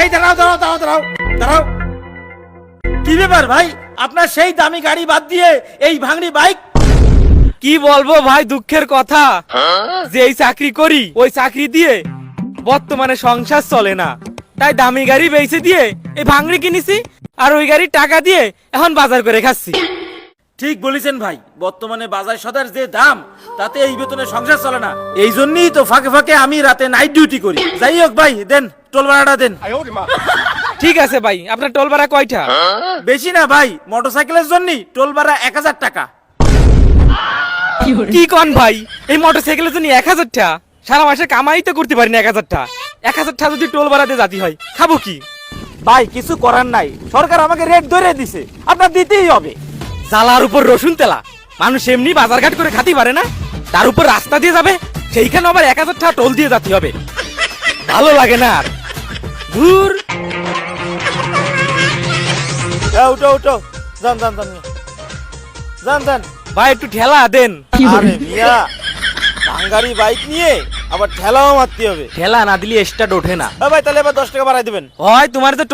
এই দাঁড়াও দাঁড়াও দাঁড়াও দাঁড়াও দাঁড়াও, কি ব্যাপার ভাই, আপনার সেই দামি গাড়ি বাদ দিয়ে এই ভাঙড়ি বাইক? কি বলবো ভাই, দুঃখের কথা যে এই চাকরি করি, ওই চাকরি দিয়ে বর্তমানে সংসার চলে না, তাই দামি গাড়ি বেচে দিয়ে এই ভাঙড়ি কিনেছি, আর ওই গাড়ির টাকা দিয়ে এখন বাজার করে খাচ্ছি। ঠিক বলেছেন ভাই, বর্তমানে বাজার সদার যে দাম, তাতে এই বেতনে সংসার চলে না। এই জন্যই তো ফাঁকে ফাঁকে আমি রাতে নাইট ডিউটি করি। যাই হোক ভাই, দেন টোল ভাড়াটা দেন। ঠিক আছে ভাই, আপনার টোল ভাড়া কয়টা? বেশি না ভাই, মোটরসাইকেলের জন্য টোল ভাড়া 1000 টাকা। কি কন ভাই, এই মোটরসাইকেলের জন্য 1000 টাকা? সারা মাসে কামাই তো করতে পারি না 1000 টাকা। 1000 টাকা যদি টোল ভাড়াতে জাতি হয়, খাবো কি? ভাই কিছু করার নাই, সরকার আমাকে রেট ধরে দিছে, আপনার দিতেই হবে। জ্বালার উপর রসুন তেলা, মানুষ এমনি বাজারঘাট করে খাতে পারে না, তার উপর রাস্তা দিয়ে যাবে, সেইখানে আবার 1000 টাকা টোল দিয়ে যেতে হবে। ভালো লাগে না আর। ধুর। উঠো উঠো, যান যান যান যান যান। ভাই একটু ঠেলা দেন। আরে মিয়া, ভাঙ্গারি বাইক নিয়ে আবার ঠেলাও মারতে হবে। ঠেলা না দিলে স্টার্ট ওঠে না। ভাই তাহলে এবার 10 টাকা বাড়াই দিবেন। হয় তোমার তো